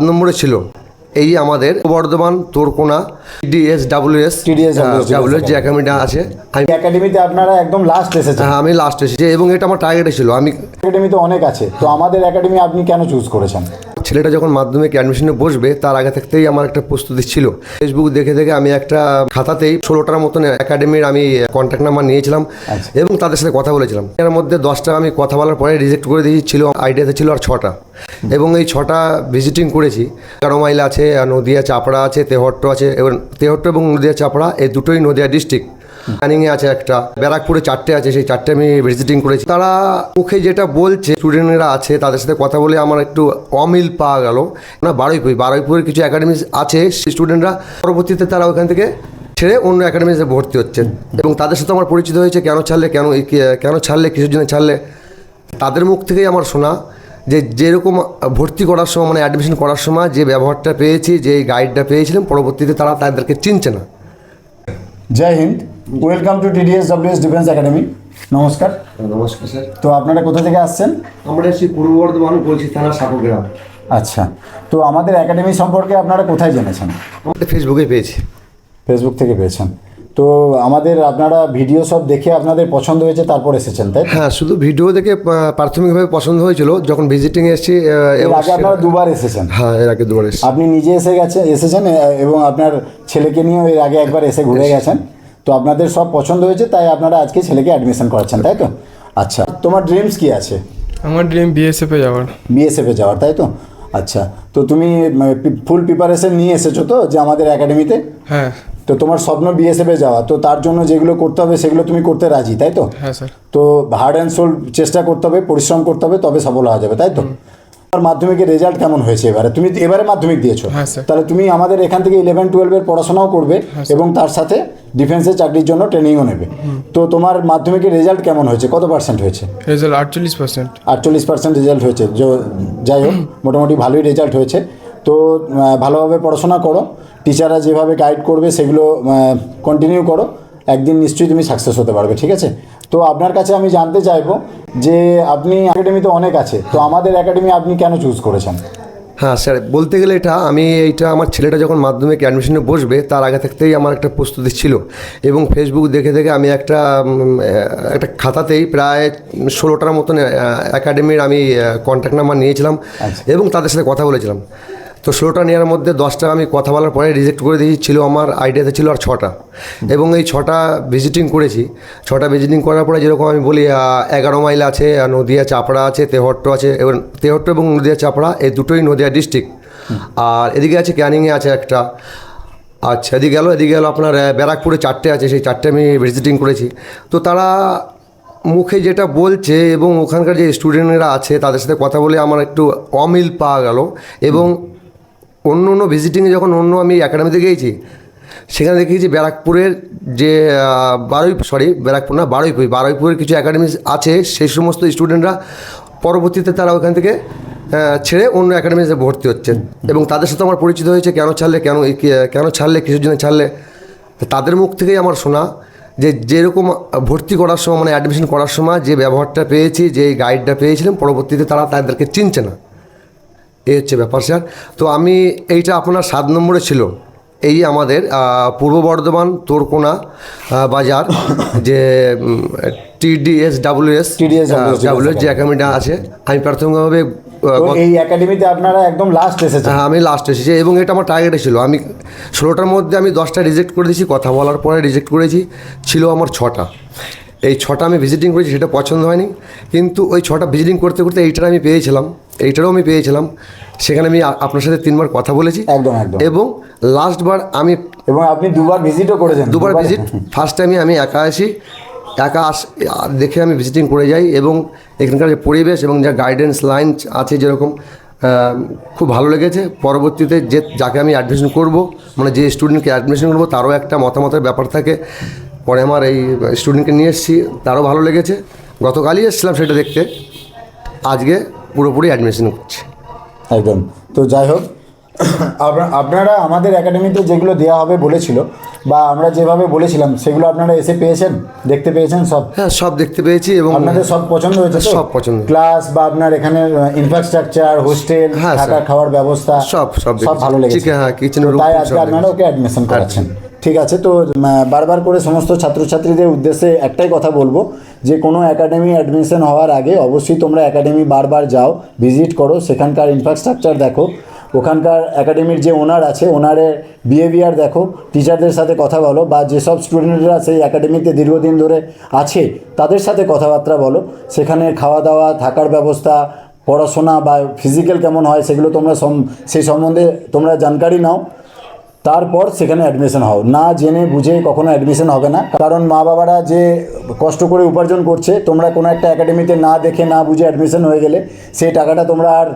নম্বরে ছিল। এই আমাদের বর্ধমান তোরকোনা টিডিএস যে একাডেমিটা আছে, আমি একাডেমিতে আপনারা একদম লাস্ট এসেছেন। হ্যাঁ, আমি লাস্ট এসেছি এবং এটা আমার টার্গেটে ছিল। আমি একাডেমিতে অনেক আছে, তো আমাদের একাডেমি আপনি কেন চুজ করেছেন? ছেলেটা যখন মাধ্যমিক অ্যাডমিশনে বসবে তার আগে থাকতেই আমার একটা প্রস্তুতি ছিল। ফেসবুক দেখে দেখে আমি একটা খাতাতেই 16টার মতন একাডেমির আমি কন্ট্যাক্ট নাম্বার নিয়েছিলাম এবং তাদের সাথে কথা বলেছিলাম। এর মধ্যে 10টা আমি কথা বলার পরে রিজেক্ট করে দিয়েছিল, আইডিয়াতে ছিল আর 6টা, এবং এই 6টা ভিজিটিং করেছি। 11 মাইল আছে, নদিয়া চাপড়া আছে, তেহট্ট আছে, এবং তেহট্ট এবং নদিয়া চাপড়া এই দুটোই নদিয়া ডিস্ট্রিক্ট। ক্যানিংয়ে আছে একটা, ব্যারাকপুরে 4টে আছে, সেই 4টে আমি ভিজিটিং করেছি। তারা মুখে যেটা বলছে স্টুডেন্টরা আছে তাদের সাথে কথা বলে আমার একটু অমিল পাওয়া গেল না। বারুইপুরের কিছু একাডেমি আছে, স্টুডেন্টরা পরবর্তীতে তারা ওখান থেকে ছেড়ে অন্য একাডেমিতে ভর্তি হচ্ছেন এবং তাদের সাথে আমার পরিচিত হয়েছে। কেন ছাড়লে কিসের জন্য ছাড়লে, তাদের মুখ থেকেই আমার শোনা যে যেরকম ভর্তি করার সময় মানে অ্যাডমিশন করার সময় যে ব্যবহারটা পেয়েছি, যে গাইডটা পেয়েছিলাম, পরবর্তীতে তারা তাদেরকে চিনছে না। জয় Hind, welcome to TDSWS defence academy. নমস্কার। নমস্কার স্যার। তো আপনারা কোথা থেকে আসছেন? আমরা এসেছি পূর্ব বর্ধমান বলছি থানা সাপুগ্রাম। আচ্ছা, তো আমাদের একাডেমি সম্পর্কে আপনারা কোথায় জেনেছেন? আমাদের ফেসবুকে পেয়েছি। ফেসবুক থেকে পেয়েছেন। তো আপনারা ভিডিও সব দেখে আপনাদের পছন্দ হয়েছে তারপর এসেছেন, তাই? হ্যাঁ, শুধু ভিডিও দেখে প্রাথমিকভাবে পছন্দ হয়েছিল। যখন ভিজিটিংয়ে এসেছি, এর আগে আপনারা দুবার এসেছেন? হ্যাঁ, এর আগে দুবার এসেছি। আপনি নিজে এসেছেন এবং আপনার ছেলেকে নিয়েও এর আগে একবার এসে ঘুরে গেছেন। তো আপনাদের সব পছন্দ হয়েছে, তাই আপনারা আজকে ছেলেকে অ্যাডমিশন করাচ্ছেন, তাই তো? আচ্ছা, তোমার ড্রিমস কি আছে? আমার ড্রিম বিএসএফে যাওয়ার, তাই তো? আচ্ছা, তো তুমি ফুল প্রিপারেশন নিয়ে এসেছো তো যে আমাদের একাডেমিতে? হ্যাঁ। তো তোমার স্বপ্ন বিএসএফে যাওয়া, তো তার জন্য যেগুলো করতে হবে সেগুলো তুমি করতে রাজি, তাই তো? হ্যাঁ স্যার। তো হার্ড অ্যান্ড সোল চেষ্টা করতে হবে, পরিশ্রম করতে হবে, তবে সফল হওয়া যাবে, তাই তো? তোমার মাধ্যমিকের রেজাল্ট কেমন হয়েছে এবারে? তুমি এবারে মাধ্যমিক দিয়েছো? হ্যাঁ স্যার। তাহলে তুমি আমাদের এখান থেকে 11-12 পড়াশোনাও করবে এবং তার সাথে ডিফেন্সের চাকরির জন্য ট্রেনিংও নেবে। তো তোমার মাধ্যমিকের রেজাল্ট কেমন হয়েছে? কত পার্সেন্ট হয়েছে? রেজাল্ট 48%। 48% রেজাল্ট হয়েছে। যাই হোক, মোটামুটি ভালোই রেজাল্ট হয়েছে। তো ভালোভাবে পড়াশোনা করো, টিচাররা যেভাবে গাইড করবে সেগুলো কন্টিনিউ করো, একদিন নিশ্চয়ই তুমি সাকসেস হতে পারবে, ঠিক আছে? তো আপনার কাছে আমি জানতে চাইবো যে আপনি একাডেমিতে অনেক আছে, তো আমাদের একাডেমি আপনি কেন চুজ করেছেন? হ্যাঁ স্যার, বলতে গেলে এইটা আমার ছেলেটা যখন মাধ্যমিক অ্যাডমিশনে বসবে তার আগে থাকতেই আমার একটা প্রস্তুতি ছিল এবং ফেসবুক দেখে দেখে আমি একটা খাতাতেই প্রায় 16টার মতন একাডেমির আমি কন্ট্যাক্ট নাম্বার নিয়েছিলাম এবং তাদের সাথে কথা বলেছিলাম। তো 16টা নেওয়ার মধ্যে 10টা আমি কথা বলার পরে রিজেক্ট করে দিয়েছিল, আমার আইডিয়াতে ছিল আর 6টা, এবং এই 6টা ভিজিটিং করেছি। 6টা ভিজিটিং করার পরে যেরকম আমি বলি 11 মাইল আছে, নদিয়া চাপড়া আছে, তেহট্ট আছে, এবং তেহট্ট এবং নদিয়া চাপড়া এই দুটোই নদিয়া ডিস্ট্রিক্ট। আর এদিকে আছে ক্যানিংয়ে আছে একটা। আচ্ছা, এদিকে গেল আপনার ব্যারাকপুরে 4টে আছে, সেই 4টে আমি ভিজিটিং করেছি। তো তারা মুখে যেটা বলছে এবং ওখানকার যে স্টুডেন্টরা আছে তাদের সাথে কথা বলে আমার একটু অমিল পাওয়া গেল এবং অন্য ভিজিটিংয়ে যখন আমি একাডেমিতে গিয়েছি সেখানে দেখেছি ব্যারাকপুরের যে বারুইপুরের কিছু একাডেমি আছে, সেই সমস্ত স্টুডেন্টরা পরবর্তীতে তারা ওখান থেকে ছেড়ে অন্য একাডেমিতে ভর্তি হচ্ছেন এবং তাদের সাথে আমার পরিচিত হয়েছে। কেন ছাড়লে কিসের জন্য ছাড়লে, তাদের মুখ থেকেই আমার শোনা যে যেরকম ভর্তি করার সময় মানে অ্যাডমিশন করার সময় যে ব্যবহারটা পেয়েছি, যে গাইডটা পেয়েছিলাম, পরবর্তীতে তারা তাদেরকে চিনছে না। এই হচ্ছে ব্যাপার স্যার। তো এইটা আপনার 7 নম্বরে ছিল। এই আমাদের পূর্ব বর্ধমান তোরকোনা বাজার যে TDSWS যে একাডেমিটা আছে, আমি প্রাথমিকভাবে এই একাডেমিতে আপনারা একদম লাস্ট এসেছেন? হ্যাঁ, আমি লাস্ট এসেছি এবং এটা আমার টার্গেটে ছিল। আমি 16টার মধ্যে আমি 10টা রিজেক্ট করে দিয়েছি, কথা বলার পরে রিজেক্ট করেছি, ছিল আমার 6টা। এই 6টা আমি ভিজিটিং করেছি, সেটা পছন্দ হয়নি, কিন্তু ওই 6টা ভিজিটিং করতে করতে এইটারও আমি পেয়েছিলাম। সেখানে আমি আপনার সাথে 3বার কথা বলেছি একদম এবং লাস্টবার আপনি 2বার ভিজিটও করেছেন? 2বার ভিজিট। ফার্স্ট টাইমে আমি একা দেখে আমি ভিজিটিং করে যাই এবং এখানকার যে পরিবেশ এবং যা গাইডেন্স লাইন আছে যেরকম খুব ভালো লেগেছে। পরবর্তীতে যাকে আমি অ্যাডমিশন করব, মানে যে স্টুডেন্টকে অ্যাডমিশন করবো তারও একটা মতামতের ব্যাপার থাকে। পরে আমার এই স্টুডেন্টকে নিয়ে এসেছি, তারও ভালো লেগেছে। গতকালই এসেছিলাম সেটা দেখতে, আজকে পুরোপুরি অ্যাডমিশন করছি। একদম। তো যাই হোক, আপনারা আমাদের একাডেমিতে যেগুলো দেওয়া হবে বলেছিল বা আমরা যেভাবে বলেছিলাম সেগুলো আপনারা এসে পেয়েছেন, দেখতে পেয়েছেন সব? হ্যাঁ, সব দেখতে পেয়েছি এবং আপনাদের সব পছন্দ হয়েছে তো? সব পছন্দ। ক্লাস বা আপনার এখানে ইনফ্রাস্ট্রাকচার, হোস্টেল, হ্যাঁ, থাকা স্যার। খাওয়ার ব্যবস্থা সব সব ভালো লেগেছে? হ্যাঁ, কিচেন তো রুম তাই আজকে আপনারা ওকে অ্যাডমিশন করাচ্ছেন। ঠিক আছে, তো বারবার করে সমস্ত ছাত্রছাত্রীদের উদ্দেশ্যে একটাই কথা বলবো যে কোনো একাডেমি অ্যাডমিশন হওয়ার আগে অবশ্যই তোমরা একাডেমি বারবার যাও, ভিজিট করো, সেখানকার ইনফ্রাস্ট্রাকচার দেখো, ওখানকার একাডেমির যে ওনার আছে ওনারের বিহেভিয়ার দেখো, টিচারদের সাথে কথা বলো, বা যেসব স্টুডেন্টরা সেই একাডেমিতে দীর্ঘদিন ধরে আছে তাদের সাথে কথাবার্তা বলো। সেখানে খাওয়া দাওয়া, থাকার ব্যবস্থা, পড়াশোনা বা ফিজিক্যাল কেমন হয় সেগুলো তোমরা সেই সম্বন্ধে তোমরা জানকারি নাও, তারপর সেখানে অ্যাডমিশন হও। না জেনে বুঝে কখনো অ্যাডমিশন হবে না, কারণ মা বাবারা যে কষ্ট করে উপার্জন করছে, তোমরা কোনো একটা একাডেমিতে না দেখে না বুঝে অ্যাডমিশন হয়ে গেলে সেই টাকাটা তোমরা আর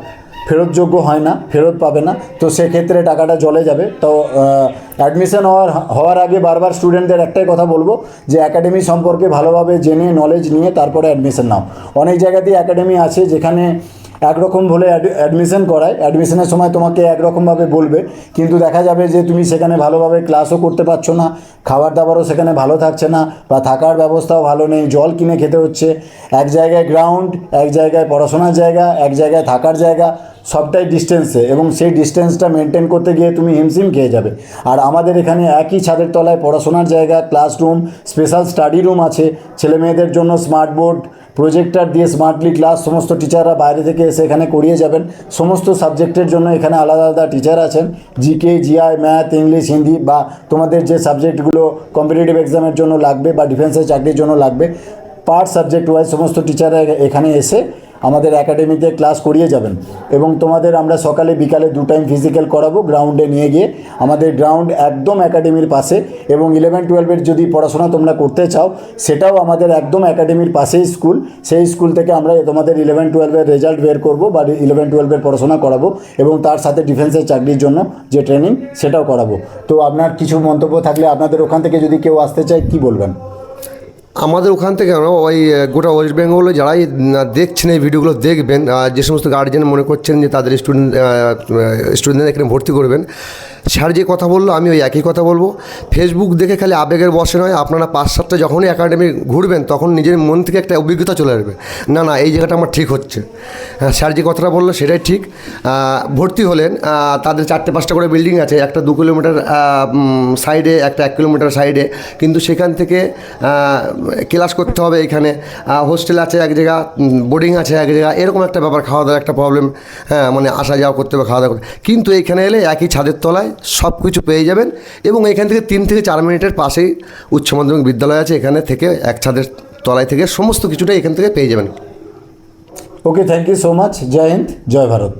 ফেরতযোগ্য হয় না, ফেরত পাবে না, তো সেক্ষেত্রে টাকাটা জলে যাবে। তো অ্যাডমিশন হওয়ার আগে বারবার স্টুডেন্টদের একটাই কথা বলবো যে একাডেমি সম্পর্কে ভালোভাবে জেনে নলেজ নিয়ে তারপরে অ্যাডমিশন নাও। অনেক জায়গাতেই একাডেমি আছে যেখানে একরকম বলে অ্যাডমিশন করায়, অ্যাডমিশনের সময় তোমাকে একরকমভাবে বলবে, কিন্তু দেখা যাবে যে তুমি সেখানে ভালোভাবে ক্লাসও করতে পারছো না, খাবার দাবারও সেখানে ভালো থাকছে না, বা থাকার ব্যবস্থাও ভালো নেই, জল কিনে খেতে হচ্ছে। এক জায়গায় গ্রাউন্ড, এক জায়গায় পড়াশোনার জায়গা, এক জায়গায় থাকার জায়গা, সবটাই ডিস্টেন্সে, এবং সেই ডিস্টেন্সটা মেনটেন করতে গিয়ে তুমি হিমশিম খেয়ে যাবে। আর আমাদের এখানে একই ছাদের তলায় পড়াশোনার জায়গা, ক্লাসরুম, স্পেশাল স্টাডি রুম আছে, ছেলে মেয়েদের জন্য স্মার্ট বোর্ড, প্রজেক্টর দিয়ে স্মার্টলি ক্লাস সমস্ত টিচাররা বাইরে থেকে এসে এখানে করিয়ে যাবেন। সমস্ত সাবজেক্টের জন্য এখানে আলাদা আলাদা টিচার আছেন, GK, GI, math, English, Hindi, বা তোমাদের যে সাবজেক্টগুলো কম্পিটিটিভ এক্সামের জন্য লাগবে বা ডিফেন্সের চাকরির জন্য লাগবে, পার সাবজেক্ট ওয়াইজ সমস্ত টিচাররা এখানে এসে আমাদের একাডেমিতে ক্লাস করিয়ে যাবেন। এবং তোমাদের আমরা সকালে বিকালে 2 টাইম ফিজিক্যাল করাবো গ্রাউন্ডে নিয়ে গিয়ে। আমাদের গ্রাউন্ড একদম একাডেমির পাশে, এবং 11-12 যদি পড়াশোনা তোমরা করতে চাও সেটাও আমাদের একদম একাডেমির পাশেই স্কুল। সেই স্কুল থেকে আমরা তোমাদের 11-12 রেজাল্ট বের করবো বা 11-12 পড়াশোনা করাবো, এবং তার সাথে ডিফেন্সের চাকরির জন্য যে ট্রেনিং সেটাও করাবো। তো আপনার কিছু মন্তব্য থাকলে, আপনাদের ওখান থেকে যদি কেউ আসতে চায় কি বলবেন? আমাদের ওখান থেকে ওই গোটা ওয়েস্ট বেঙ্গলে যারাই দেখছেন এই ভিডিওগুলো দেখবেন, যে সমস্ত গার্জিয়ান মনে করছেন যে তাদের স্টুডেন্টদের এখানে ভর্তি করবেন, স্যার যে কথা বললো আমি ওই একই কথা বলবো। ফেসবুক দেখে খালি আবেগের বশে নয়, আপনারা 5-7টা যখনই একাডেমি ঘুরবেন তখন নিজের মন থেকে একটা অভিজ্ঞতা চলে আসবে, না না এই জায়গাটা আমার ঠিক হচ্ছে। স্যার যে কথাটা বললো সেটাই ঠিক। ভর্তি হলেন, তাদের 4-5টা করে বিল্ডিং আছে, একটা 2 কিলোমিটার সাইডে, একটা 1 কিলোমিটার সাইডে, কিন্তু সেখান থেকে ক্লাস করতে হবে। এখানে হোস্টেল আছে এক জায়গা, বোর্ডিং আছে এক জায়গা, এরকম একটা ব্যাপার, খাওয়া দাওয়ার একটা প্রবলেম, হ্যাঁ মানে আসা যাওয়া করতে হবে, খাওয়া দাওয়া করতে। কিন্তু এইখানে এলে একই ছাদের তলায় সব কিছু পেয়ে যাবেন, এবং এখান থেকে 3 থেকে 4 মিনিটের পাশেই উচ্চ মাধ্যমিক বিদ্যালয় আছে, এখানে থেকে এক ছাদের তলায় থেকে সমস্ত কিছুটাই এখান থেকে পেয়ে যাবেন। Okay, thank you so much. জয় হিন্দ, জয় ভারত।